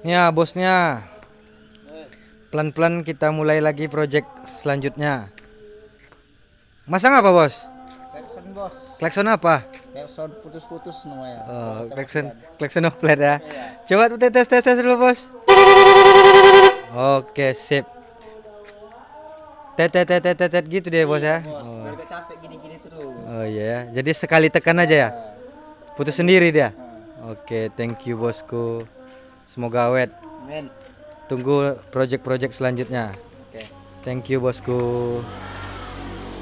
Ya bosnya. Pelan-pelan kita mulai lagi project selanjutnya. Masang apa bos? Klakson bos. Klakson apa? Klakson putus-putus namanya. Oh, klakson Mati-matian. klakson of flat ya. Iya. Coba tuh tes dulu bos. Oke sip. Tet gitu deh bos Iya ya. bos. Oh, Biar gak capek gini-gini terus. oh iya ya. Jadi sekali tekan aja ya. Ah, Putus sendiri dia. ah. Oke, thank you bosku. Semoga awet. Men. Tunggu project-project selanjutnya. Oke. Thank you bosku.